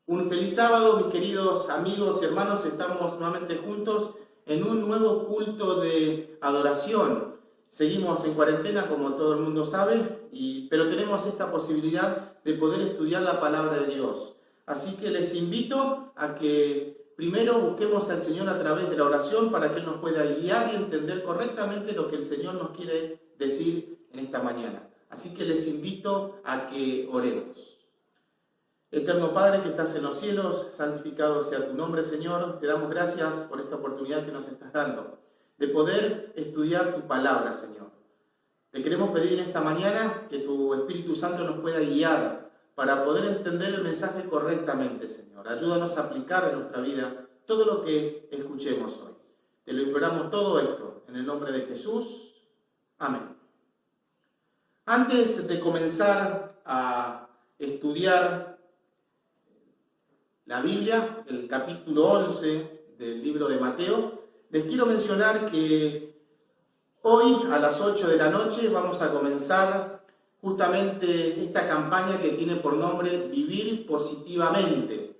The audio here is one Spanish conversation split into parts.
Un feliz sábado, mis queridos amigos y hermanos. Estamos nuevamente juntos en un nuevo culto de adoración. Seguimos en cuarentena, como todo el mundo sabe, pero tenemos esta posibilidad de poder estudiar la palabra de Dios. Así que les invito a que primero busquemos al Señor a través de la oración para que Él nos pueda guiar y entender correctamente lo que el Señor nos quiere decir en esta mañana. Así que les invito a que oremos. Eterno Padre que estás en los cielos, santificado sea tu nombre, Señor. Te damos gracias por esta oportunidad que nos estás dando de poder estudiar tu palabra, Señor. Te queremos pedir en esta mañana que tu Espíritu Santo nos pueda guiar para poder entender el mensaje correctamente, Señor. Ayúdanos a aplicar en nuestra vida todo lo que escuchemos hoy. Te lo imploramos todo esto en el nombre de Jesús. Amén. Antes de comenzar a estudiar la Biblia, el capítulo 11 del libro de Mateo, les quiero mencionar que hoy a las 8 de la noche vamos a comenzar justamente esta campaña que tiene por nombre Vivir Positivamente.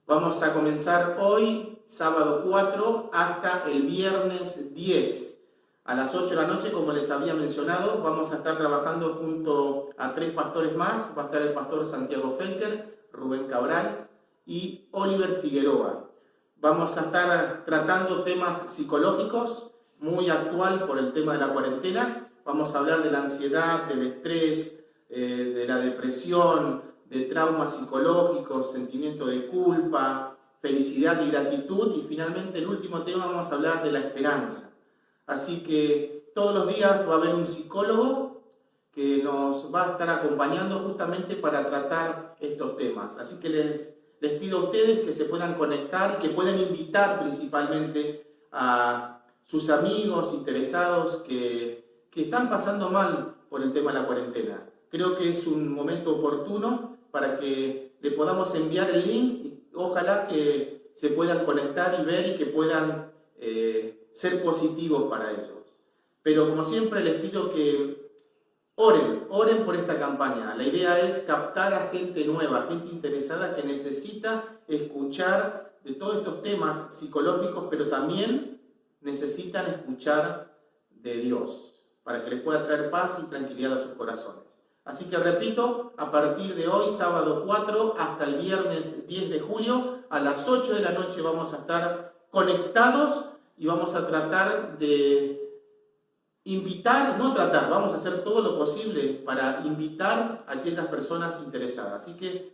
Vamos a comenzar hoy, sábado 4, hasta el viernes 10. A las 8 de la noche, como les había mencionado, vamos a estar trabajando junto a 3 pastores más. Va a estar el pastor Santiago Felker, Rubén Cabral y Oliver Figueroa. Vamos a estar tratando temas psicológicos, muy actual por el tema de la cuarentena. Vamos a hablar de la ansiedad, del estrés, de la depresión, de traumas psicológicos, sentimiento de culpa, felicidad y gratitud. Y finalmente, el último tema, vamos a hablar de la esperanza. Así que todos los días va a haber un psicólogo que nos va a estar acompañando justamente para tratar estos temas. Así que les pido a ustedes que se puedan conectar, que puedan invitar principalmente a sus amigos interesados que están pasando mal por el tema de la cuarentena. Creo que es un momento oportuno para que le podamos enviar el link y ojalá que se puedan conectar y ver y que puedan ser positivos para ellos. Pero como siempre les pido que oren por esta campaña. La idea es captar a gente nueva, gente interesada que necesita escuchar de todos estos temas psicológicos, pero también necesitan escuchar de Dios, para que les pueda traer paz y tranquilidad a sus corazones. Así que repito, a partir de hoy, sábado 4, hasta el viernes 10 de julio, a las 8 de la noche vamos a estar conectados y vamos a tratar de vamos a hacer todo lo posible para invitar a aquellas personas interesadas. Así que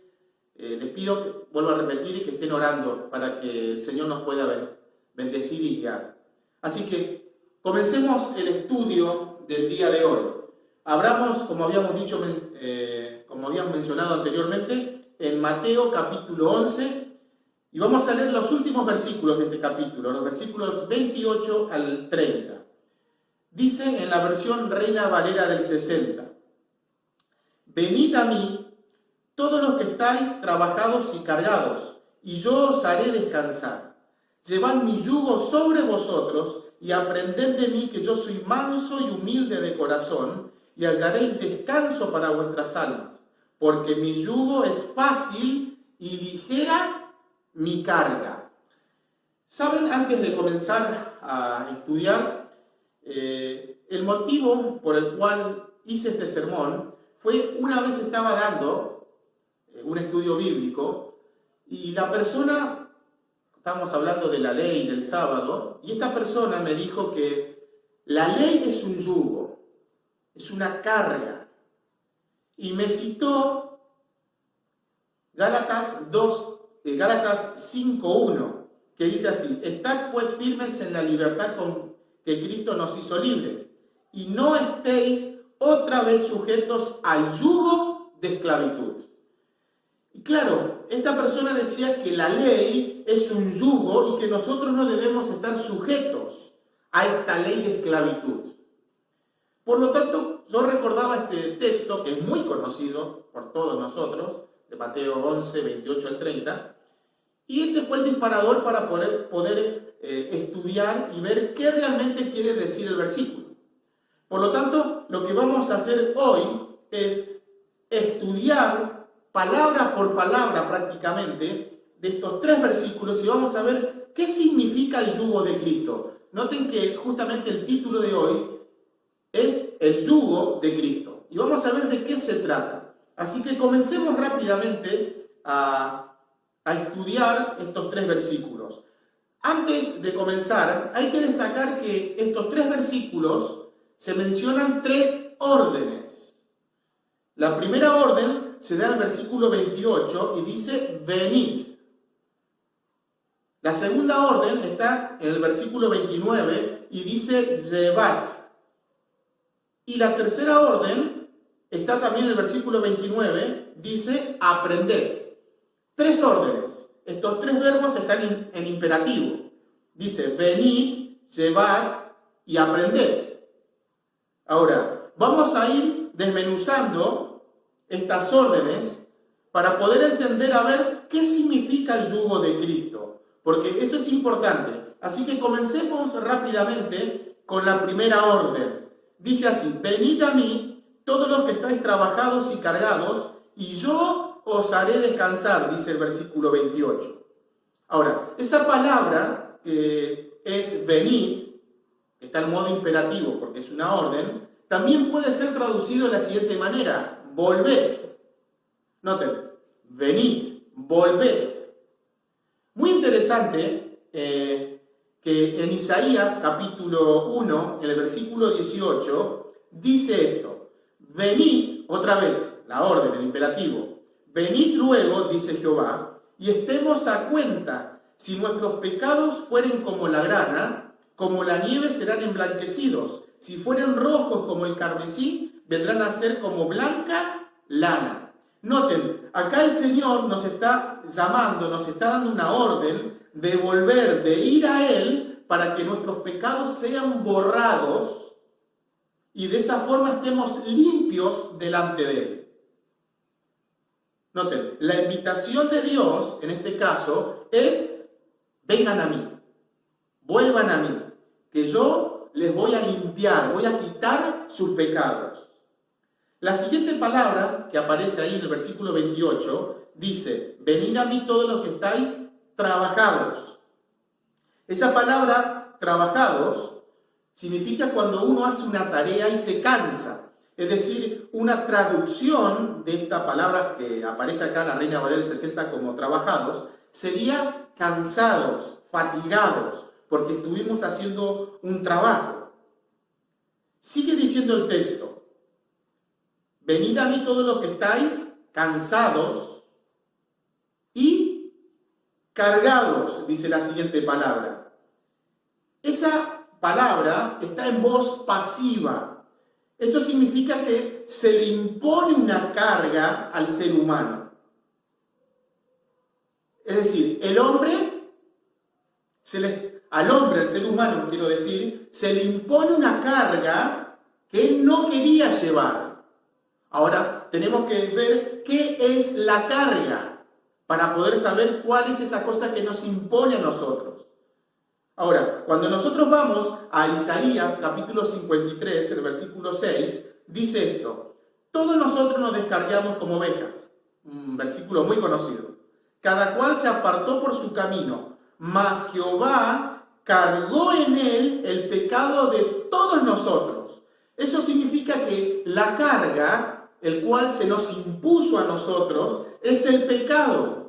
les pido, que, vuelvo a repetir, que estén orando para que el Señor nos pueda bendecir y guiar. Así que comencemos el estudio del día de hoy. Abramos, como habíamos dicho, como habíamos mencionado anteriormente, en Mateo capítulo 11, y vamos a leer los últimos versículos de este capítulo, los versículos 28 al 30. Dice en la versión Reina Valera del 60, venid a mí, todos los que estáis trabajados y cargados, y yo os haré descansar. Llevad mi yugo sobre vosotros, y aprended de mí que yo soy manso y humilde de corazón, y hallaréis descanso para vuestras almas, porque mi yugo es fácil y ligera mi carga. ¿Saben? Antes de comenzar a estudiar, el motivo por el cual hice este sermón fue una vez estaba dando un estudio bíblico y la persona, estamos hablando de la ley del sábado, y esta persona me dijo que la ley es un yugo, es una carga, y me citó Gálatas 5:1, que dice así: estad pues firmes en la libertad con que Cristo nos hizo libres, y no estéis otra vez sujetos al yugo de esclavitud. Y claro, esta persona decía que la ley es un yugo y que nosotros no debemos estar sujetos a esta ley de esclavitud. Por lo tanto, yo recordaba este texto que es muy conocido por todos nosotros, de Mateo 11, 28 al 30, y ese fue el disparador para poder estudiar y ver qué realmente quiere decir el versículo. Por lo tanto, lo que vamos a hacer hoy es estudiar palabra por palabra prácticamente de estos 3 versículos y vamos a ver qué significa el yugo de Cristo. Noten que justamente el título de hoy es el yugo de Cristo. Y vamos a ver de qué se trata. Así que comencemos rápidamente a estudiar estos 3 versículos. Antes de comenzar, hay que destacar que estos 3 versículos se mencionan 3 órdenes. La primera orden se da en el versículo 28 y dice, venid. La segunda orden está en el versículo 29 y dice, llevad. Y la tercera orden está también en el versículo 29, dice, aprended. 3 órdenes. Estos 3 verbos están en imperativo. Dice, venid, llevad y aprended. Ahora, vamos a ir desmenuzando estas órdenes para poder entender a ver qué significa el yugo de Cristo, porque eso es importante. Así que comencemos rápidamente con la primera orden. Dice así, venid a mí todos los que estáis trabajados y cargados, y yo os haré descansar, dice el versículo 28. Ahora, esa palabra que es venid, que está en modo imperativo porque es una orden, también puede ser traducido de la siguiente manera, volved. Noten, venid, volved. Muy interesante que en Isaías capítulo 1, en el versículo 18, dice esto, venid, otra vez, la orden, el imperativo, venid luego, dice Jehová, y estemos a cuenta, si nuestros pecados fueren como la grana, como la nieve serán emblanquecidos, si fueren rojos como el carmesí, vendrán a ser como blanca lana. Noten, acá el Señor nos está llamando, nos está dando una orden de volver, de ir a Él, para que nuestros pecados sean borrados y de esa forma estemos limpios delante de Él. Noten, la invitación de Dios, en este caso, es, vengan a mí, vuelvan a mí, que yo les voy a limpiar, voy a quitar sus pecados. La siguiente palabra que aparece ahí en el versículo 28 dice, venid a mí todos los que estáis trabajados. Esa palabra, trabajados, significa cuando uno hace una tarea y se cansa. Es decir, una traducción de esta palabra que aparece acá en la Reina Valera 60 como trabajados, sería cansados, fatigados, porque estuvimos haciendo un trabajo. Sigue diciendo el texto, venid a mí todos los que estáis cansados y cargados, dice la siguiente palabra. Esa palabra está en voz pasiva. Eso significa que se le impone una carga al ser humano. Es decir, al ser humano, quiero decir, se le impone una carga que él no quería llevar. Ahora, tenemos que ver qué es la carga para poder saber cuál es esa cosa que nos impone a nosotros. Ahora, cuando nosotros vamos a Isaías capítulo 53, el versículo 6, dice esto, todos nosotros nos descargamos como ovejas, un versículo muy conocido, cada cual se apartó por su camino, mas Jehová cargó en él el pecado de todos nosotros. Eso significa que la carga, el cual se nos impuso a nosotros, es el pecado.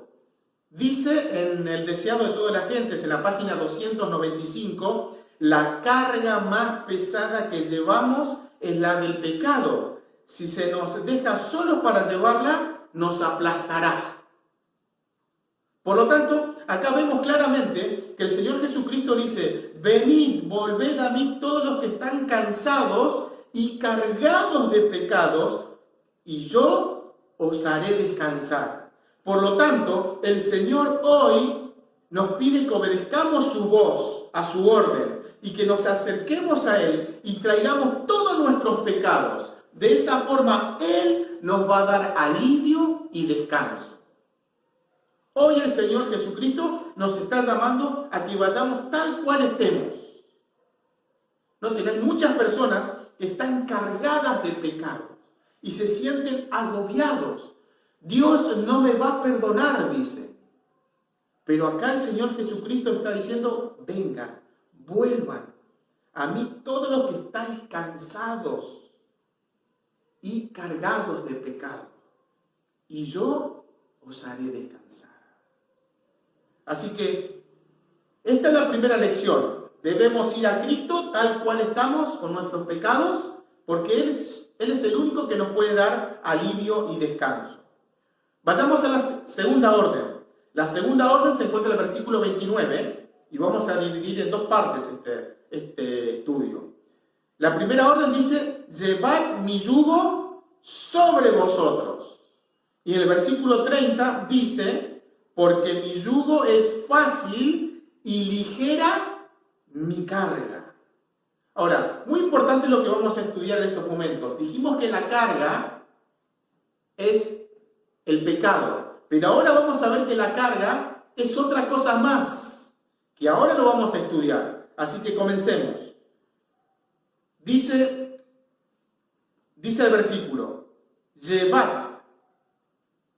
Dice en el deseado de todas las gentes, en la página 295, la carga más pesada que llevamos es la del pecado. Si se nos deja solo para llevarla, nos aplastará. Por lo tanto, acá vemos claramente que el Señor Jesucristo dice, venid, volved a mí todos los que están cansados y cargados de pecados, y yo os haré descansar. Por lo tanto, el Señor hoy nos pide que obedezcamos su voz, a su orden, y que nos acerquemos a Él y traigamos todos nuestros pecados. De esa forma, Él nos va a dar alivio y descanso. Hoy el Señor Jesucristo nos está llamando a que vayamos tal cual estemos. No tenés muchas personas que están cargadas de pecados y se sienten agobiados. Dios no me va a perdonar, dice. Pero acá el Señor Jesucristo está diciendo, vengan, vuelvan a mí todos los que estáis cansados y cargados de pecado, y yo os haré descansar. Así que esta es la primera lección. Debemos ir a Cristo tal cual estamos con nuestros pecados, porque Él es el único que nos puede dar alivio y descanso. Vayamos a la segunda orden. La segunda orden se encuentra en el versículo 29 y vamos a dividir en dos partes este estudio. La primera orden dice, llevad mi yugo sobre vosotros. Y en el versículo 30 dice, porque mi yugo es fácil y ligera mi carga. Ahora, muy importante lo que vamos a estudiar en estos momentos. Dijimos que la carga es el pecado, pero ahora vamos a ver que la carga es otra cosa más, que ahora lo vamos a estudiar. Así que comencemos. Dice el versículo, llevad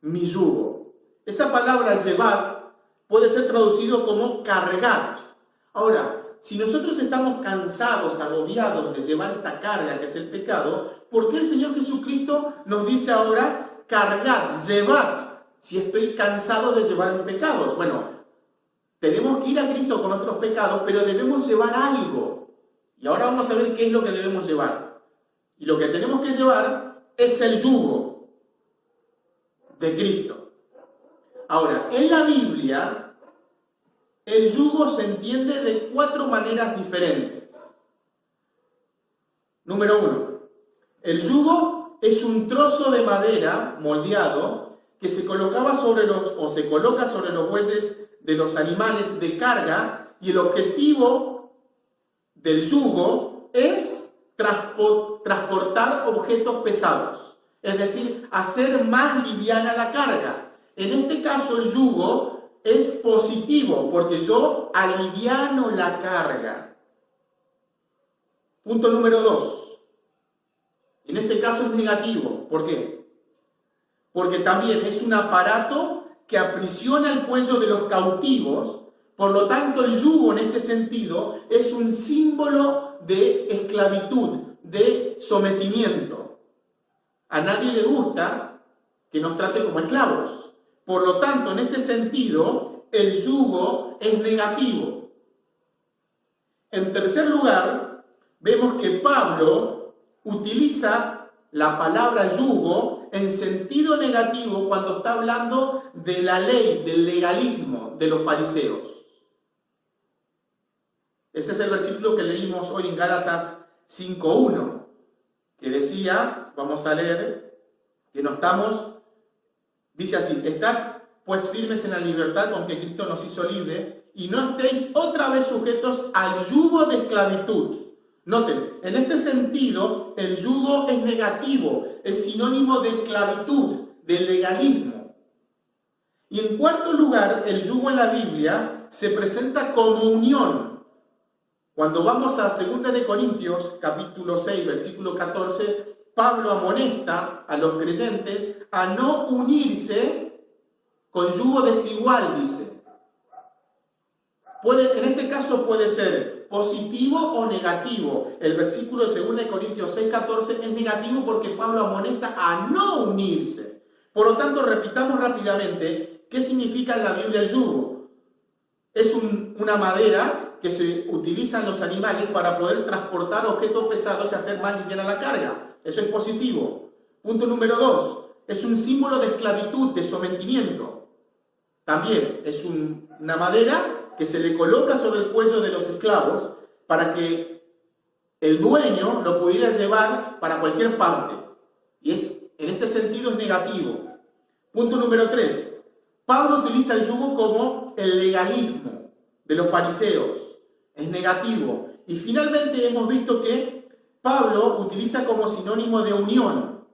mi yugo. Esa palabra llevad puede ser traducido como cargad. Ahora, si nosotros estamos cansados, agobiados de llevar esta carga que es el pecado, ¿por qué el Señor Jesucristo nos dice ahora, cargad, llevad, si estoy cansado de llevar mis pecados? Bueno, tenemos que ir a Cristo con nuestros pecados, pero debemos llevar algo. Y ahora vamos a ver qué es lo que debemos llevar. Y lo que tenemos que llevar es el yugo de Cristo. Ahora, en la Biblia, el yugo se entiende de 4 maneras diferentes. Número 1. El yugo es un trozo de madera moldeado que se colocaba se coloca sobre los bueyes de los animales de carga, y el objetivo del yugo es transportar objetos pesados, es decir, hacer más liviana la carga. En este caso el yugo es positivo porque yo aliviano la carga. Punto número 2. En este caso es negativo. ¿Por qué? Porque también es un aparato que aprisiona el cuello de los cautivos. Por lo tanto, el yugo en este sentido es un símbolo de esclavitud, de sometimiento. A nadie le gusta que nos trate como esclavos. Por lo tanto, en este sentido, el yugo es negativo. En tercer lugar, vemos que Pablo utiliza la palabra yugo en sentido negativo cuando está hablando de la ley, del legalismo de los fariseos. Ese es el versículo que leímos hoy en Gálatas 5:1, que decía, vamos a leer, que no estamos... Dice así, estad pues firmes en la libertad con que Cristo nos hizo libre, y no estéis otra vez sujetos al yugo de esclavitud. Noten, en este sentido, el yugo es negativo, es sinónimo de esclavitud, de legalismo. Y en cuarto lugar, el yugo en la Biblia se presenta como unión. Cuando vamos a 2 de Corintios, capítulo 6, versículo 14, Pablo amonesta a los creyentes a no unirse con yugo desigual, dice. En este caso puede ser positivo o negativo. El versículo de 2 de Corintios 6, 14 es negativo porque Pablo amonesta a no unirse. Por lo tanto, repitamos rápidamente, ¿qué significa en la Biblia el yugo? Es una madera que se utiliza en los animales para poder transportar objetos pesados y hacer más liviana la carga. Eso es positivo. Punto número 2. Es un símbolo de esclavitud, de sometimiento. También es una madera que se le coloca sobre el cuello de los esclavos para que el dueño lo pudiera llevar para cualquier parte. Y en este sentido es negativo. Punto número 3. Pablo utiliza el yugo como el legalismo de los fariseos. Es negativo. Y finalmente hemos visto que Pablo utiliza como sinónimo de unión.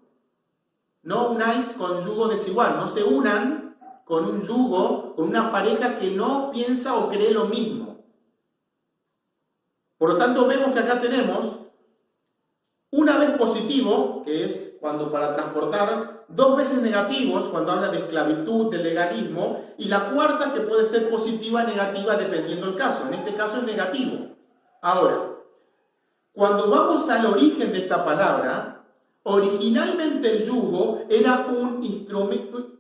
No unáis con yugo desigual. No se unan con un yugo, con una pareja que no piensa o cree lo mismo. Por lo tanto, vemos que acá tenemos Una vez positivo, que es cuando para transportar, dos veces negativos, cuando habla de esclavitud, de legalismo, y la cuarta que puede ser positiva o negativa dependiendo del caso. En este caso es negativo. Ahora, cuando vamos al origen de esta palabra, originalmente el yugo era un instrumento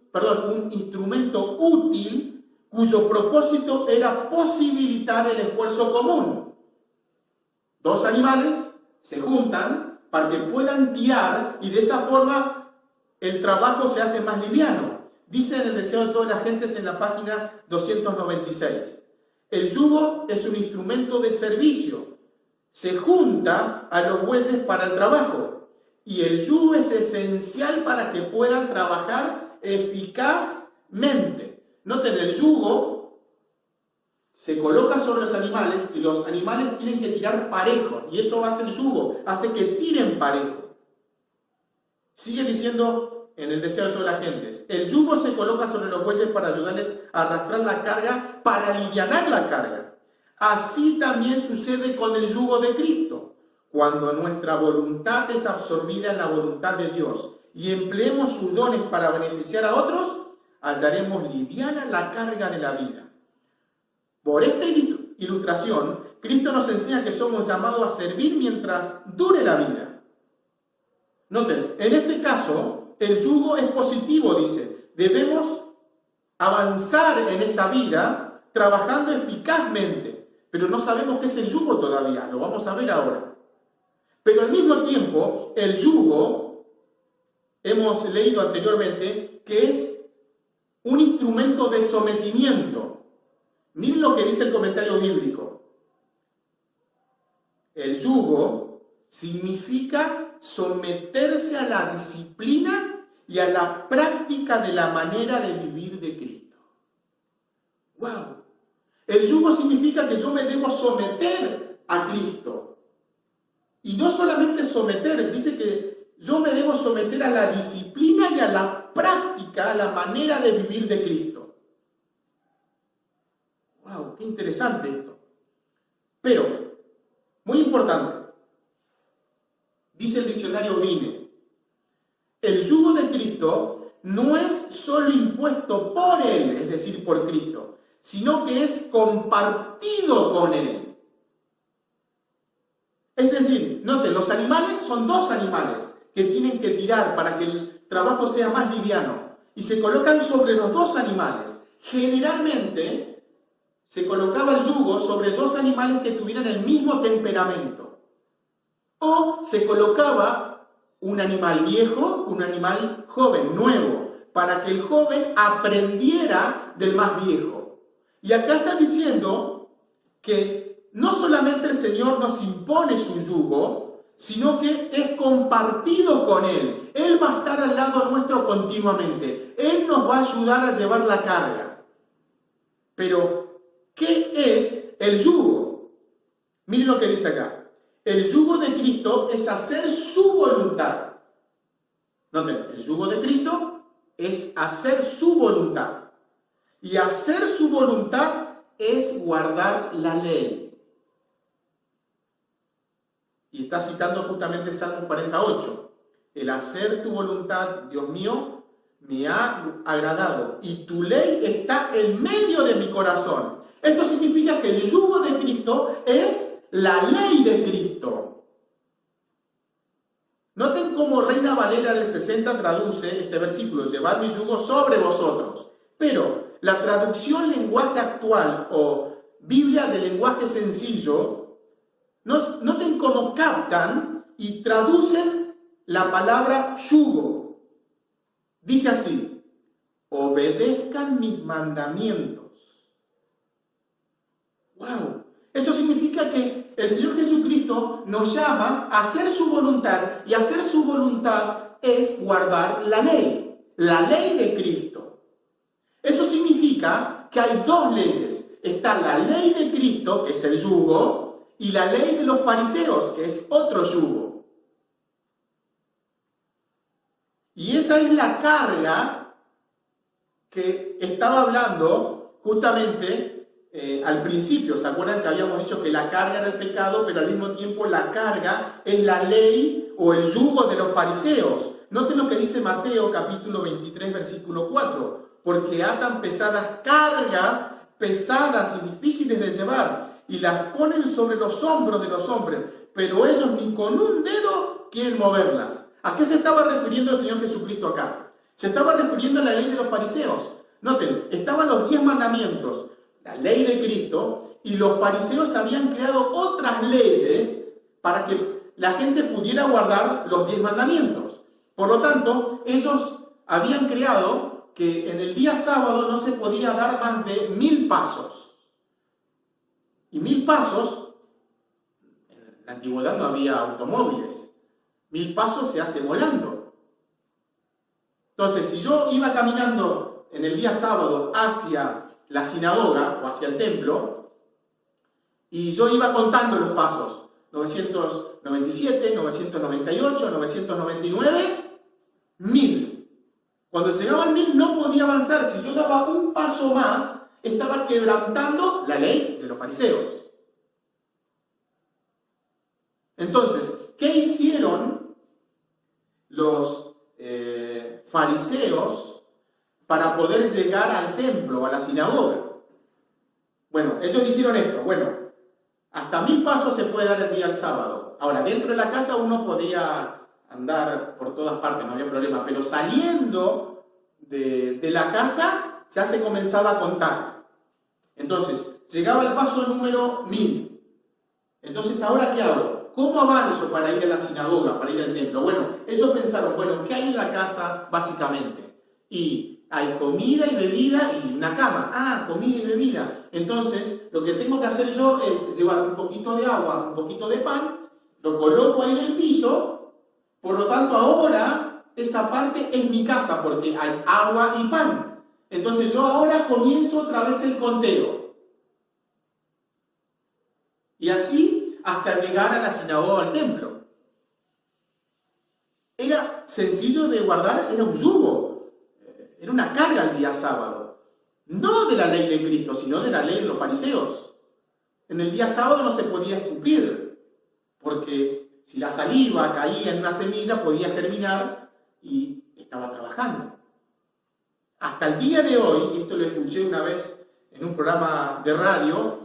útil cuyo propósito era posibilitar el esfuerzo común. Dos animales se juntan para que puedan tirar y de esa forma el trabajo se hace más liviano. Dice en el Deseo de todas las gentes en la página 296. El yugo es un instrumento de servicio. Se junta a los bueyes para el trabajo y el yugo es esencial para que puedan trabajar eficazmente. Noten, el yugo se coloca sobre los animales y los animales tienen que tirar parejo. Y eso hace el yugo, hace que tiren parejo. Sigue diciendo en el Deseo de todas las gentes, el yugo se coloca sobre los bueyes para ayudarles a arrastrar la carga, para alivianar la carga. Así también sucede con el yugo de Cristo. Cuando nuestra voluntad es absorbida en la voluntad de Dios y empleemos sus dones para beneficiar a otros, hallaremos liviana la carga de la vida. Por esta ilustración, Cristo nos enseña que somos llamados a servir mientras dure la vida. Noten, en este caso, el yugo es positivo, dice. Debemos avanzar en esta vida trabajando eficazmente, pero no sabemos qué es el yugo todavía, lo vamos a ver ahora. Pero al mismo tiempo, el yugo, hemos leído anteriormente, que es un instrumento de sometimiento. Miren lo que dice el comentario bíblico. El yugo significa someterse a la disciplina y a la práctica de la manera de vivir de Cristo. ¡Wow! El yugo significa que yo me debo someter a Cristo. Y no solamente someter, dice que yo me debo someter a la disciplina y a la práctica, a la manera de vivir de Cristo. ¡Wow! ¡Qué interesante esto! Pero, muy importante, dice el diccionario Vine, el yugo de Cristo no es solo impuesto por Él, es decir, por Cristo, sino que es compartido con Él. Es decir, noten, los animales son dos animales que tienen que tirar para que el trabajo sea más liviano y se colocan sobre los dos animales. Generalmente se colocaba el yugo sobre dos animales que tuvieran el mismo temperamento. O se colocaba un animal viejo, un animal joven, nuevo, para que el joven aprendiera del más viejo. Y acá está diciendo que no solamente el Señor nos impone su yugo, sino que es compartido con Él. Él va a estar al lado nuestro continuamente. Él nos va a ayudar a llevar la carga. Pero ¿qué es el yugo? Miren lo que dice acá. El yugo de Cristo es hacer su voluntad. Noten, el yugo de Cristo es hacer su voluntad. Y hacer su voluntad es guardar la ley. Y está citando justamente Salmo 48. El hacer tu voluntad, Dios mío, me ha agradado. Y tu ley está en medio de mi corazón. Esto significa que el yugo de Cristo es la ley de Cristo. Noten cómo Reina Valera del 60 traduce este versículo, llevad mi yugo sobre vosotros. Pero la traducción lenguaje actual o Biblia de lenguaje sencillo, noten cómo captan y traducen la palabra yugo. Dice así, obedezcan mis mandamientos. ¡Wow! Eso significa que el Señor Jesucristo nos llama a hacer su voluntad, y hacer su voluntad es guardar la ley de Cristo. Eso significa que hay dos leyes. Está la ley de Cristo, que es el yugo, y la ley de los fariseos, que es otro yugo. Y esa es la carga que estaba hablando justamente al principio, ¿se acuerdan que habíamos dicho que la carga era el pecado, pero al mismo tiempo la carga es la ley o el yugo de los fariseos? Noten lo que dice Mateo capítulo 23, versículo 4. Porque atan pesadas cargas, pesadas y difíciles de llevar, y las ponen sobre los hombros de los hombres, pero ellos ni con un dedo quieren moverlas. ¿A qué se estaba refiriendo el Señor Jesucristo acá? Se estaba refiriendo a la ley de los fariseos. Noten, estaban los 10 mandamientos, la ley de Cristo, y los fariseos habían creado otras leyes para que la gente pudiera guardar los 10 mandamientos. Por lo tanto, ellos habían creado que en el día sábado no se podía dar más de 1000 pasos. Y 1000 pasos, en la antigüedad no había automóviles. 1000 pasos se hace volando. Entonces, si yo iba caminando en el día sábado hacia la sinagoga o hacia el templo, y yo iba contando los pasos, 997, 998, 999, 1000. Cuando llegaba al 1000 no podía avanzar. Si yo daba un paso más, estaba quebrantando la ley de los fariseos. Entonces, ¿qué hicieron los fariseos para poder llegar al templo, a la sinagoga? Bueno, ellos dijeron esto: bueno, hasta 1000 pasos se puede dar el día al sábado. Ahora, dentro de la casa uno podía andar por todas partes, no había problema, pero saliendo de la casa ya se comenzaba a contar. Entonces, llegaba el paso número 1000. Entonces, ¿ahora qué hago? ¿Cómo avanzo para ir a la sinagoga, para ir al templo? Bueno, ellos pensaron, bueno, ¿qué hay en la casa básicamente? Y hay comida y bebida y una cama. Ah, comida y bebida. Entonces, lo que tengo que hacer yo es llevar un poquito de agua, un poquito de pan, lo coloco ahí en el piso. Por lo tanto, ahora esa parte es mi casa porque hay agua y pan. Entonces yo ahora comienzo otra vez el conteo. Y así hasta llegar a la sinagoga o al templo. Era sencillo de guardar, era un yugo. Era una carga el día sábado. No de la ley de Cristo, sino de la ley de los fariseos. En el día sábado no se podía escupir, porque si la saliva caía en una semilla, podía germinar y estaba trabajando. Hasta el día de hoy, esto lo escuché una vez en un programa de radio,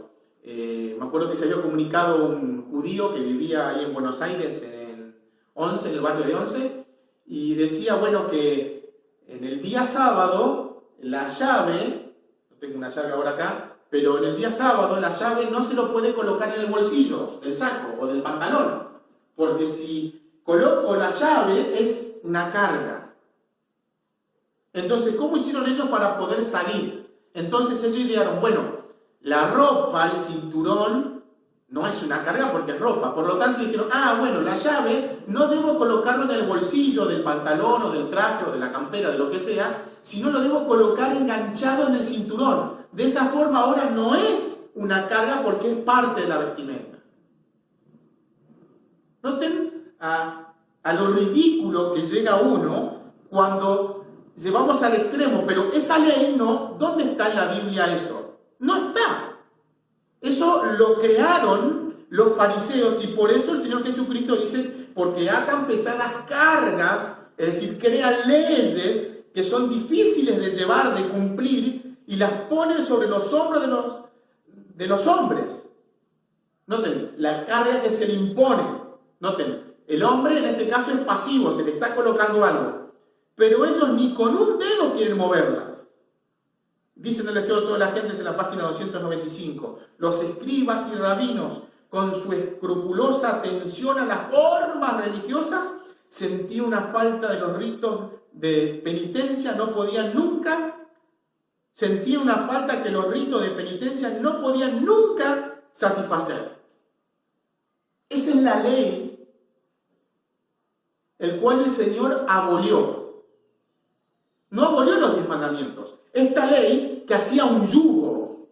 me acuerdo que se había comunicado un judío que vivía ahí en Buenos Aires, en Once, en el barrio de Once, y decía, bueno, que en el día sábado, la llave, no tengo una llave ahora acá, pero en el día sábado la llave no se lo puede colocar en el bolsillo del saco o del pantalón. Porque si coloco la llave es una carga. Entonces, ¿cómo hicieron ellos para poder salir? Entonces ellos idearon, bueno, la ropa, el cinturón, no es una carga porque es ropa. Por lo tanto dijeron, bueno, la llave no debo colocarlo en el bolsillo del pantalón o del traje o de la campera, de lo que sea, sino lo debo colocar enganchado en el cinturón. De esa forma ahora no es una carga porque es parte de la vestimenta. Noten a lo ridículo que llega uno cuando llevamos al extremo, pero esa ley no, ¿dónde está en la Biblia eso? No está. Eso lo crearon los fariseos y por eso el Señor Jesucristo dice, porque atan pesadas cargas, es decir, crean leyes que son difíciles de llevar, de cumplir, y las ponen sobre los hombros de los hombres. Noten, la carga que se le impone. Noten, el hombre en este caso es pasivo, se le está colocando algo, pero ellos ni con un dedo quieren moverlas. Dicen el deseo de toda la gente en la página 295, los escribas y rabinos, con su escrupulosa atención a las formas religiosas, sentían una falta de los ritos de penitencia, no podían nunca, sentían una falta que los ritos de penitencia no podían nunca satisfacer. Esa es la ley, el cual el Señor abolió. No abolió los 10 mandamientos. Esta ley que hacía un yugo,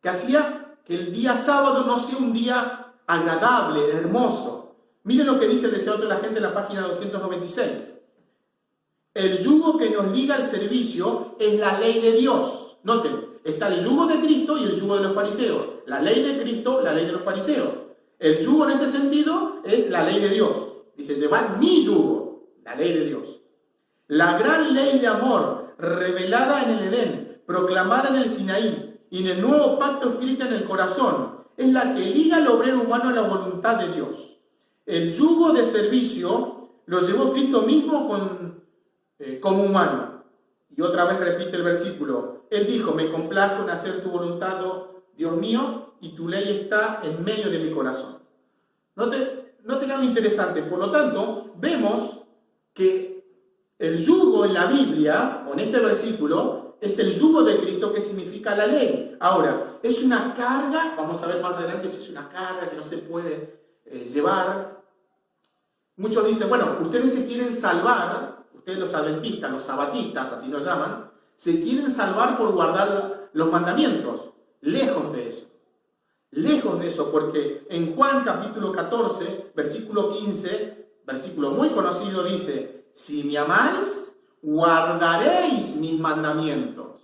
que hacía que el día sábado no sea un día agradable, hermoso. Miren lo que dice el deseo de la gente en la página 296. El yugo que nos liga al servicio es la ley de Dios. Noten, está el yugo de Cristo y el yugo de los fariseos. La ley de Cristo, la ley de los fariseos. El yugo en este sentido es la ley de Dios. Dice, llevad mi yugo, la ley de Dios. La gran ley de amor revelada en el Edén, proclamada en el Sinaí y en el nuevo pacto escrita en el corazón, es la que liga al obrero humano a la voluntad de Dios. El yugo de servicio lo llevó Cristo mismo como humano. Y otra vez repite el versículo. Él dijo, me complazco en hacer tu voluntad, oh Dios mío, y tu ley está en medio de mi corazón. Note nada interesante. Por lo tanto, vemos que el yugo en la Biblia, o en este versículo, es el yugo de Cristo que significa la ley. Ahora, es una carga, vamos a ver más adelante si es una carga que no se puede llevar. Muchos dicen, bueno, ustedes se quieren salvar, ustedes los adventistas, los sabatistas, así nos llaman, se quieren salvar por guardar los mandamientos. Lejos de eso. Lejos de eso, porque en Juan capítulo 14, versículo 15, versículo muy conocido, dice, si me amáis, guardaréis mis mandamientos.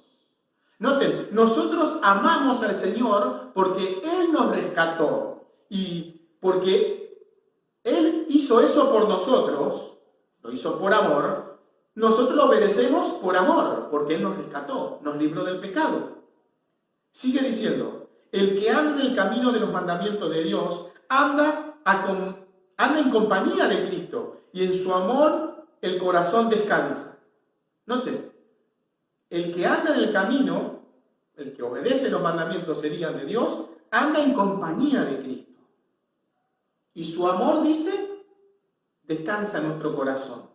Noten, nosotros amamos al Señor porque Él nos rescató y porque Él hizo eso por nosotros, lo hizo por amor, nosotros lo obedecemos por amor, porque Él nos rescató, nos libró del pecado. Sigue diciendo, el que anda en el camino de los mandamientos de Dios anda en compañía de Cristo y en su amor el corazón descansa. Noten, el que anda en el camino, el que obedece los mandamientos serían de Dios, anda en compañía de Cristo. Y su amor, dice, descansa en nuestro corazón.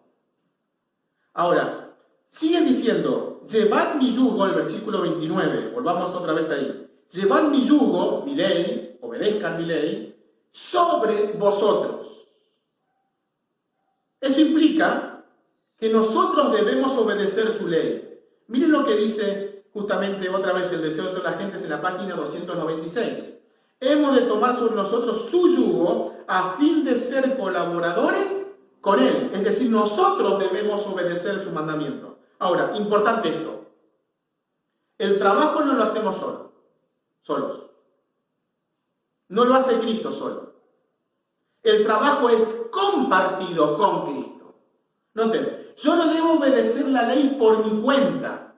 Ahora, siguen diciendo, llevad mi yugo, el versículo 29, volvamos otra vez ahí. Llevad mi yugo, mi ley, obedezcan mi ley, sobre vosotros. Eso implica que nosotros debemos obedecer su ley. Miren lo que dice justamente otra vez el deseo de todas las gentes en la página 296. Hemos de tomar sobre nosotros su yugo a fin de ser colaboradores con él. Es decir, nosotros debemos obedecer su mandamiento. Ahora, importante esto. El trabajo no lo hacemos solos. No lo hace Cristo solo. El trabajo es compartido con Cristo. Noten, yo no debo obedecer la ley por mi cuenta,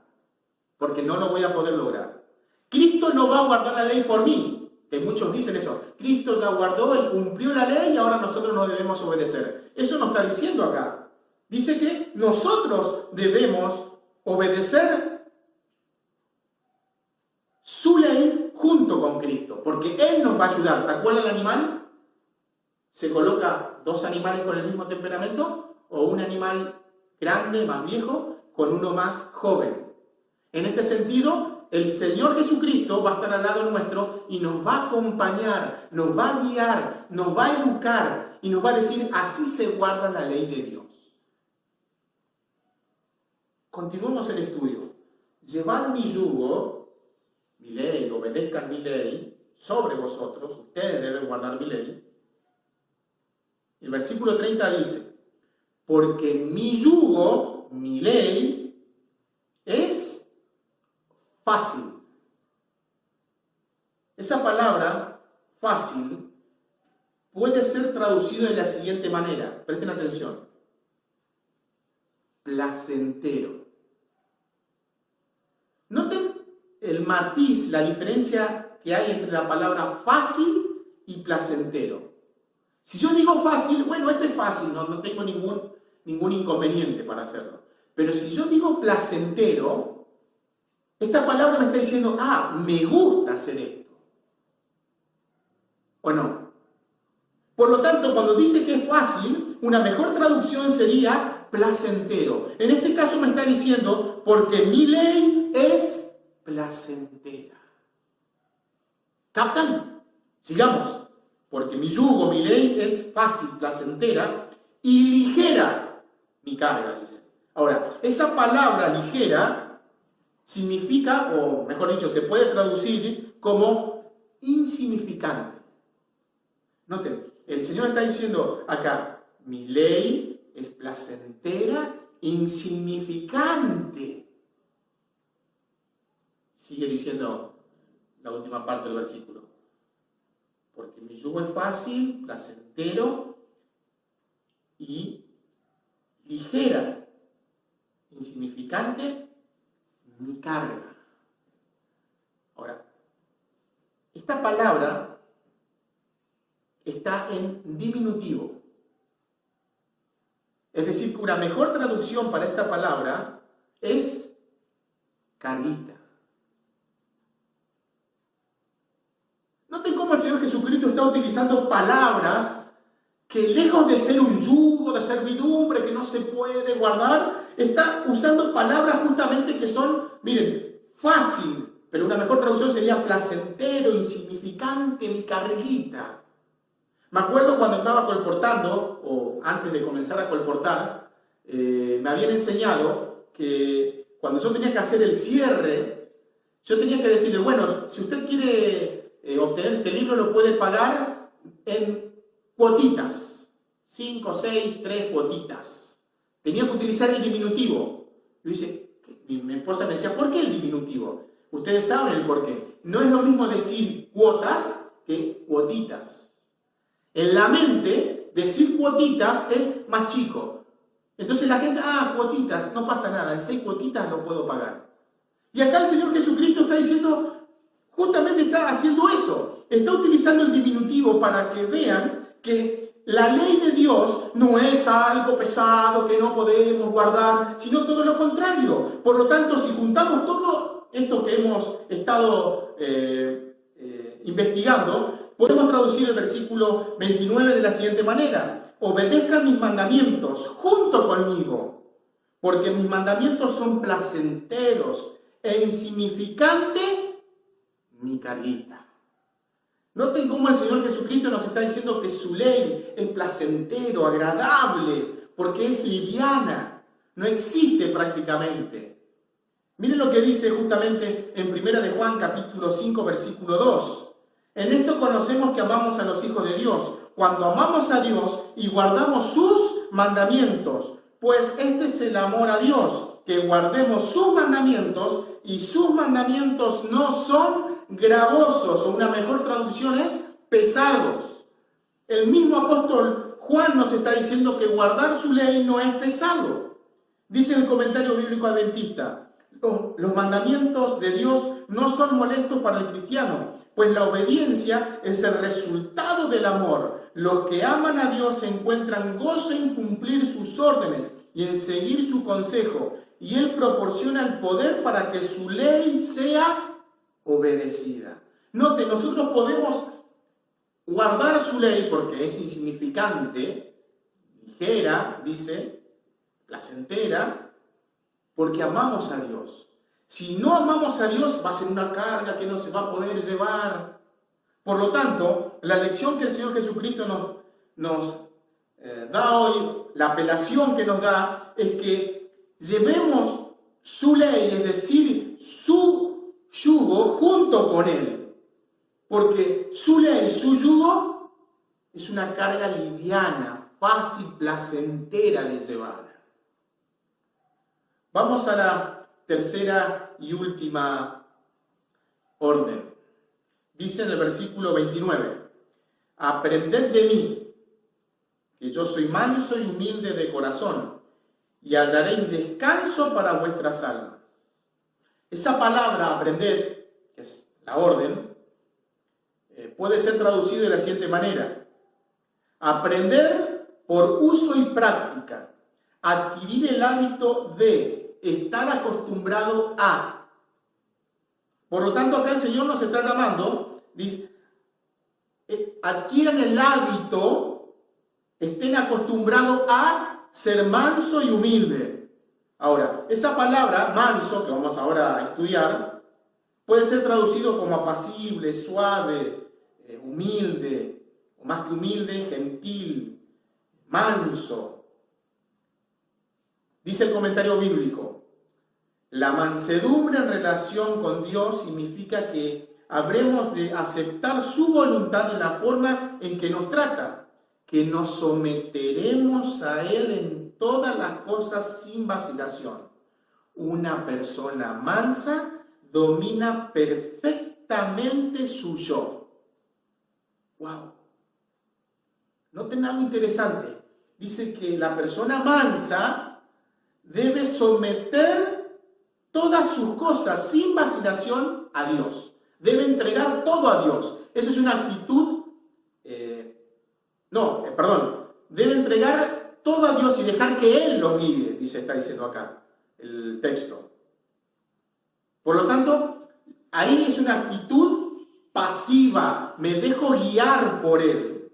porque no lo voy a poder lograr. Cristo no va a guardar la ley por mí, que muchos dicen eso. Cristo ya guardó, Él cumplió la ley y ahora nosotros no debemos obedecer. Eso no está diciendo acá. Dice que nosotros debemos obedecer su ley junto con Cristo, porque Él nos va a ayudar. ¿Se acuerdan el animal? ¿Se coloca dos animales con el mismo temperamento? ¿O un animal grande, más viejo, con uno más joven? En este sentido, el Señor Jesucristo va a estar al lado nuestro y nos va a acompañar, nos va a guiar, nos va a educar y nos va a decir, así se guarda la ley de Dios. Continuemos el estudio. Llevad mi yugo, mi ley, obedezcan mi ley, sobre vosotros, ustedes deben guardar mi ley. El versículo 30 dice, porque mi yugo, mi ley, es fácil. Esa palabra, fácil, puede ser traducido de la siguiente manera. Presten atención. Placentero. Noten el matiz, la diferencia que hay entre la palabra fácil y placentero. Si yo digo fácil, bueno, esto es fácil, no tengo ningún inconveniente para hacerlo. Pero si yo digo placentero, esta palabra me está diciendo, me gusta hacer esto. ¿O no? Por lo tanto, cuando dice que es fácil, una mejor traducción sería placentero. En este caso me está diciendo, porque mi ley es placentera. ¿Captan? Sigamos. Porque mi yugo, mi ley es fácil, placentera y ligera mi carga, dice. Ahora, esa palabra ligera significa, o mejor dicho, se puede traducir como insignificante. Noten, el Señor está diciendo acá, mi ley es placentera, insignificante. Sigue diciendo la última parte del versículo. Porque mi yugo es fácil, placentero y ligera, insignificante mi carga. Ahora, esta palabra está en diminutivo. Es decir, que una mejor traducción para esta palabra es carguita. Noten cómo el Señor Jesucristo está utilizando palabras que, lejos de ser un yugo de servidumbre que no se puede guardar, está usando palabras justamente que son, miren, fácil, pero una mejor traducción sería placentero, insignificante, mi carguita. Me acuerdo cuando estaba colportando, o antes de comenzar a colportar, me habían enseñado que cuando yo tenía que hacer el cierre, yo tenía que decirle, bueno, si usted quiere obtener este libro, lo puede pagar en cuotitas, 5, 6, 3 cuotitas. Tenía que utilizar el diminutivo. Yo dice, mi esposa me decía, ¿por qué el diminutivo? Ustedes saben el por qué. No es lo mismo decir cuotas que cuotitas. En la mente, decir cuotitas es más chico. Entonces la gente, cuotitas, no pasa nada, en 6 cuotitas lo puedo pagar. Y acá el Señor Jesucristo está diciendo, justamente está haciendo eso. Está utilizando el diminutivo para que vean que la ley de Dios no es algo pesado que no podemos guardar, sino todo lo contrario. Por lo tanto, si juntamos todo esto que hemos estado investigando, podemos traducir el versículo 29 de la siguiente manera: obedezcan mis mandamientos junto conmigo, porque mis mandamientos son placenteros e insignificante mi carguita. Noten cómo el Señor Jesucristo nos está diciendo que su ley es placentero, agradable, porque es liviana, no existe prácticamente. Miren lo que dice justamente en 1 de Juan capítulo 5 versículo 2. En esto conocemos que amamos a los hijos de Dios, cuando amamos a Dios y guardamos sus mandamientos, pues este es el amor a Dios, que guardemos sus mandamientos, y sus mandamientos no son gravosos, o una mejor traducción es pesados. El mismo apóstol Juan nos está diciendo que guardar su ley no es pesado. Dice el comentario bíblico adventista, los mandamientos de Dios no son molestos para el cristiano, pues la obediencia es el resultado del amor. Los que aman a Dios encuentran gozo en cumplir sus órdenes y en seguir su consejo, y Él proporciona el poder para que su ley sea obedecida. Note, nosotros podemos guardar su ley porque es insignificante, ligera, dice, placentera, porque amamos a Dios. Si no amamos a Dios, va a ser una carga que no se va a poder llevar. Por lo tanto, la lección que el Señor Jesucristo nos da hoy, la apelación que nos da, es que llevemos su ley, es decir, su yugo, junto con Él. Porque su ley, su yugo, es una carga liviana, fácil, placentera de llevar. Vamos a la tercera y última orden. Dice en el versículo 29, aprended de mí, que yo soy manso y humilde de corazón, y hallaréis descanso para vuestras almas. Esa palabra, aprended, que es la orden, puede ser traducido de la siguiente manera: aprender por uso y práctica, adquirir el hábito de estar acostumbrado a. Por lo tanto, acá el Señor nos está llamando, dice, adquieran el hábito, estén acostumbrados a ser manso y humilde. Ahora, esa palabra, manso, que vamos ahora a estudiar, puede ser traducido como apacible, suave, humilde, o más que humilde, gentil, manso. Dice el comentario bíblico, la mansedumbre en relación con Dios significa que habremos de aceptar su voluntad en la forma en que nos trata, que nos someteremos a Él en todas las cosas sin vacilación. Una persona mansa domina perfectamente su yo. ¡Wow! Noten algo interesante. Dice que la persona mansa debe someter todas sus cosas sin vacilación a Dios. Debe entregar todo a Dios. Esa es una actitud... Debe entregar todo a Dios y dejar que Él lo guíe, está diciendo acá el texto. Por lo tanto, ahí es una actitud pasiva. Me dejo guiar por Él.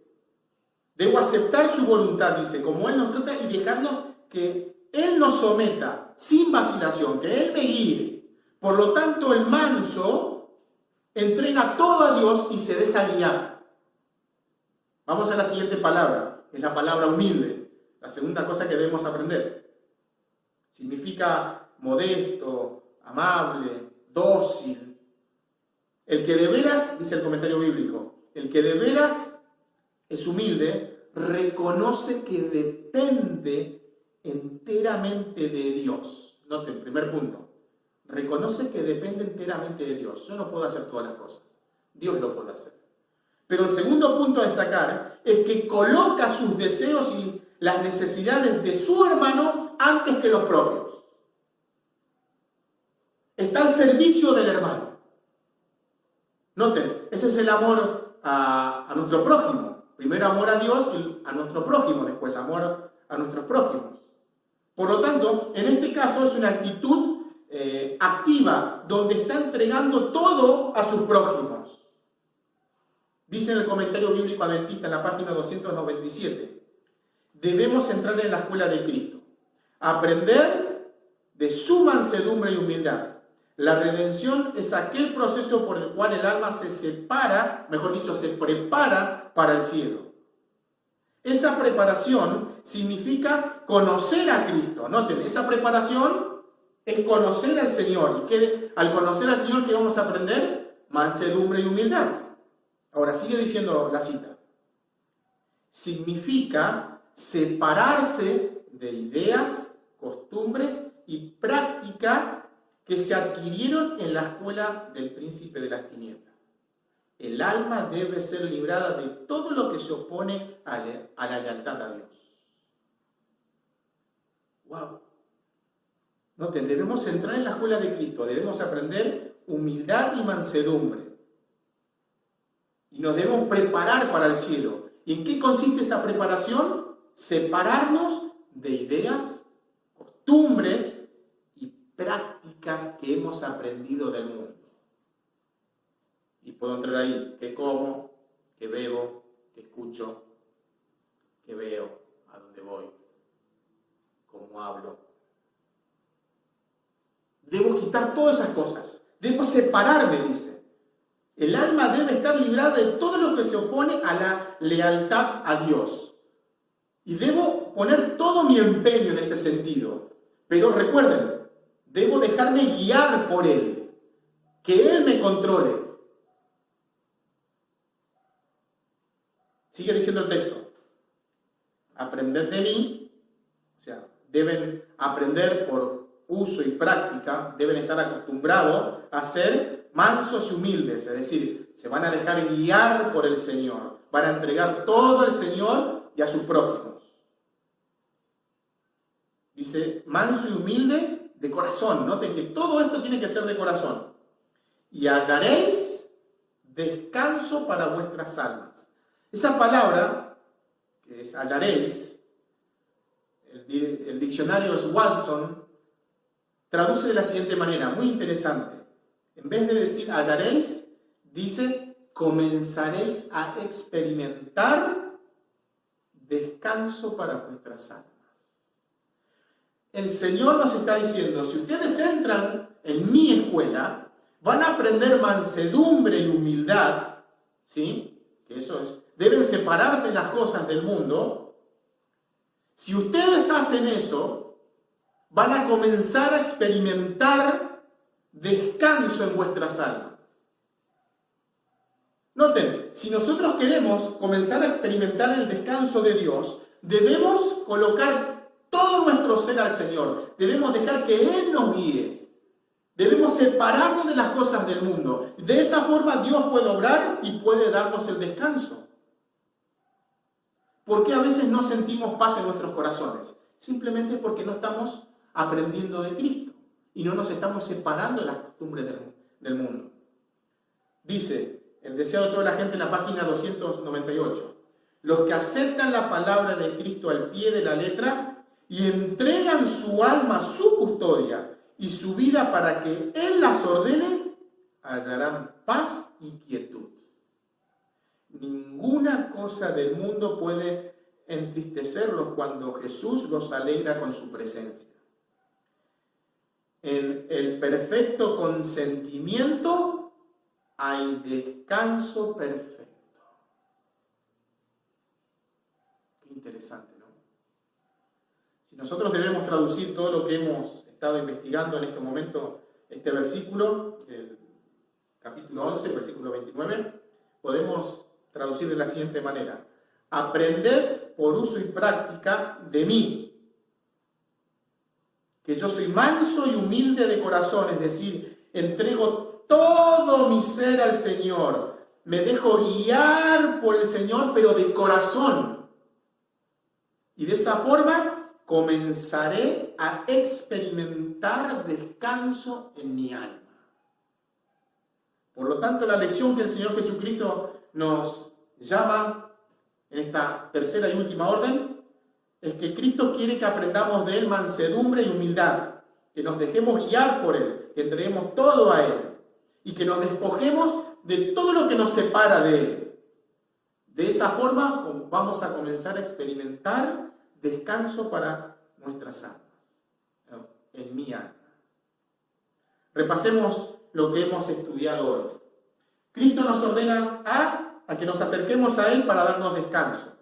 Debo aceptar su voluntad, dice, como Él nos trata, y dejarnos que Él nos someta sin vacilación, que Él me guíe. Por lo tanto, el manso entrega todo a Dios y se deja guiar. Vamos a la siguiente palabra, es la palabra humilde, la segunda cosa que debemos aprender. Significa modesto, amable, dócil. El que de veras, dice el comentario bíblico, el que de veras es humilde, reconoce que depende enteramente de Dios. Noten, primer punto. Reconoce que depende enteramente de Dios. Yo no puedo hacer todas las cosas. Dios lo puede hacer. Pero el segundo punto a destacar es que coloca sus deseos y las necesidades de su hermano antes que los propios. Está al servicio del hermano. Noten, ese es el amor a nuestro prójimo. Primero amor a Dios y a nuestro prójimo, después amor a nuestros prójimos. Por lo tanto, en este caso es una actitud activa, donde está entregando todo a sus prójimos. Dice en el comentario bíblico adventista en la página 297, debemos entrar en la escuela de Cristo, aprender de su mansedumbre y humildad. La redención es aquel proceso por el cual el alma se separa, mejor dicho, se prepara para el cielo. Esa preparación significa conocer a Cristo. Noten, esa preparación es conocer al Señor. ¿Y al conocer al Señor qué vamos a aprender? Mansedumbre y humildad. Ahora sigue diciendo la cita. Significa separarse de ideas, costumbres y práctica que se adquirieron en la escuela del príncipe de las tinieblas. El alma debe ser librada de todo lo que se opone a la lealtad a Dios. ¡Wow! Noten, debemos entrar en la escuela de Cristo, debemos aprender humildad y mansedumbre. Y nos debemos preparar para el cielo. ¿Y en qué consiste esa preparación? Separarnos de ideas, costumbres y prácticas que hemos aprendido del mundo. Y puedo entrar ahí, qué como, qué bebo, qué escucho, qué veo, a dónde voy, cómo hablo. Debo quitar todas esas cosas, debo separarme, dice. El alma debe estar librada de todo lo que se opone a la lealtad a Dios. Y debo poner todo mi empeño en ese sentido. Pero recuerden, debo dejarme guiar por Él, que Él me controle. Sigue diciendo el texto. Aprender de mí, o sea, deben aprender por uso y práctica, deben estar acostumbrados a ser mansos y humildes, es decir, se van a dejar guiar por el Señor, van a entregar todo al Señor y a sus prójimos. Dice, manso y humilde de corazón. Noten que todo esto tiene que ser de corazón. Y hallaréis descanso para vuestras almas. Esa palabra, que es hallaréis, el diccionario es Watson, traduce de la siguiente manera, muy interesante. En vez de decir hallaréis, dice comenzaréis a experimentar descanso para vuestras almas. El Señor nos está diciendo, si ustedes entran en mi escuela, van a aprender mansedumbre y humildad, ¿sí? Que eso es, deben separarse las cosas del mundo. Si ustedes hacen eso, van a comenzar a experimentar descanso en vuestras almas. Noten, si nosotros queremos comenzar a experimentar el descanso de Dios, debemos colocar todo nuestro ser al Señor. Debemos dejar que Él nos guíe. Debemos separarnos de las cosas del mundo. De esa forma Dios puede obrar y puede darnos el descanso. ¿Por qué a veces no sentimos paz en nuestros corazones? Simplemente porque no estamos aprendiendo de Cristo y no nos estamos separando de las costumbres del mundo. Dice el deseo de toda la gente en la página 298. Los que aceptan la palabra de Cristo al pie de la letra y entregan su alma a su custodia y su vida para que Él las ordene, hallarán paz y quietud. Ninguna cosa del mundo puede entristecerlos cuando Jesús los alegra con su presencia. En el perfecto consentimiento hay descanso perfecto. Qué interesante, ¿no? Si nosotros debemos traducir todo lo que hemos estado investigando en este momento, este versículo, el capítulo 11, versículo 29, podemos traducir de la siguiente manera: aprended por uso y práctica de mí, que yo soy manso y humilde de corazón, es decir, entrego todo mi ser al Señor, me dejo guiar por el Señor, pero de corazón. Y de esa forma comenzaré a experimentar descanso en mi alma. Por lo tanto, la lección que el Señor Jesucristo nos llama en esta tercera y última orden es que Cristo quiere que aprendamos de Él mansedumbre y humildad, que nos dejemos guiar por Él, que entreguemos todo a Él y que nos despojemos de todo lo que nos separa de Él. De esa forma vamos a comenzar a experimentar descanso para nuestras almas, en mi alma. Repasemos lo que hemos estudiado hoy. Cristo nos ordena a que nos acerquemos a Él para darnos descanso,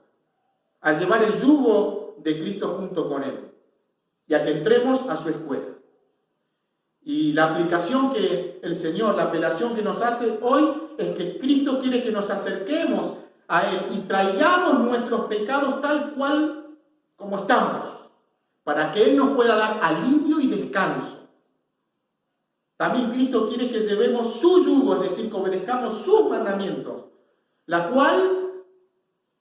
a llevar el yugo de Cristo junto con Él y a que entremos a su escuela. Y la aplicación que el Señor, la apelación que nos hace hoy es que Cristo quiere que nos acerquemos a Él y traigamos nuestros pecados tal cual como estamos, para que Él nos pueda dar alivio y descanso. También Cristo quiere que llevemos su yugo, es decir, que obedezcamos sus mandamientos, la cual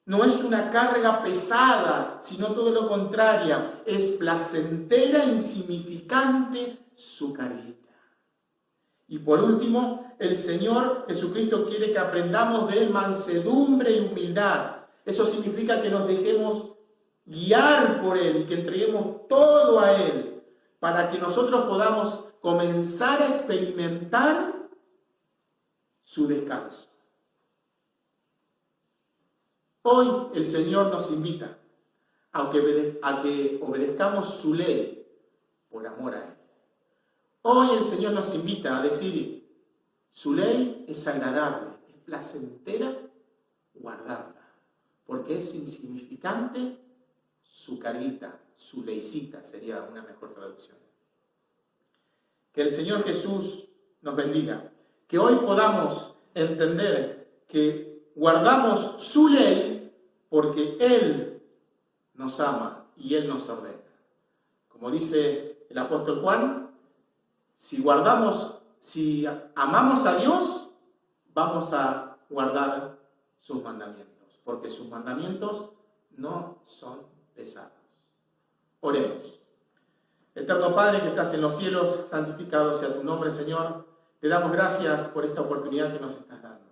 no es una carga pesada, sino todo lo contrario, es placentera e insignificante su carita. Y por último, el Señor Jesucristo quiere que aprendamos de Él mansedumbre y humildad. Eso significa que nos dejemos guiar por Él y que entreguemos todo a Él para que nosotros podamos comenzar a experimentar su descanso. Hoy el Señor nos invita a que obedezcamos su ley por amor a Él. Hoy el Señor nos invita a decir: su ley es agradable, es placentera guardarla, porque es insignificante su carita, su leycita sería una mejor traducción. Que el Señor Jesús nos bendiga, que hoy podamos entender que guardamos su ley porque Él nos ama y Él nos ordena. Como dice el apóstol Juan, si amamos a Dios, vamos a guardar sus mandamientos, porque sus mandamientos no son pesados. Oremos. Eterno Padre que estás en los cielos, santificado sea tu nombre, Señor. Te damos gracias por esta oportunidad que nos estás dando.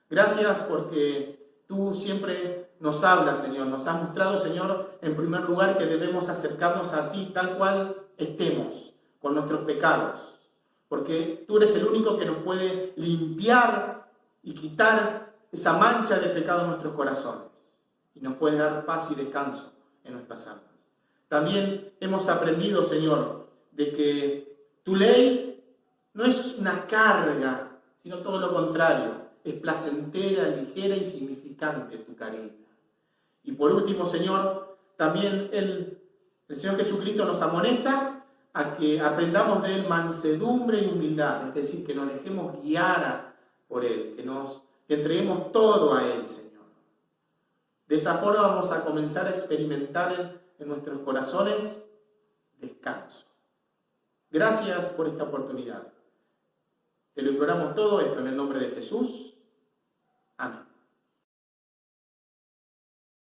Gracias porque tú siempre nos hablas, Señor. Nos has mostrado, Señor, en primer lugar que debemos acercarnos a ti tal cual estemos, con nuestros pecados. Porque tú eres el único que nos puede limpiar y quitar esa mancha de pecado en nuestros corazones. Y nos puede dar paz y descanso en nuestras almas. También hemos aprendido, Señor, de que tu ley no es una carga, sino todo lo contrario. Es placentera, ligera y insignificante tu carita. Y por último, Señor, también el Señor Jesucristo nos amonesta a que aprendamos de Él mansedumbre y humildad, es decir, que nos dejemos guiar por Él, que entreguemos todo a Él, Señor. De esa forma vamos a comenzar a experimentar en nuestros corazones descanso. Gracias por esta oportunidad. Te lo imploramos todo esto en el nombre de Jesús.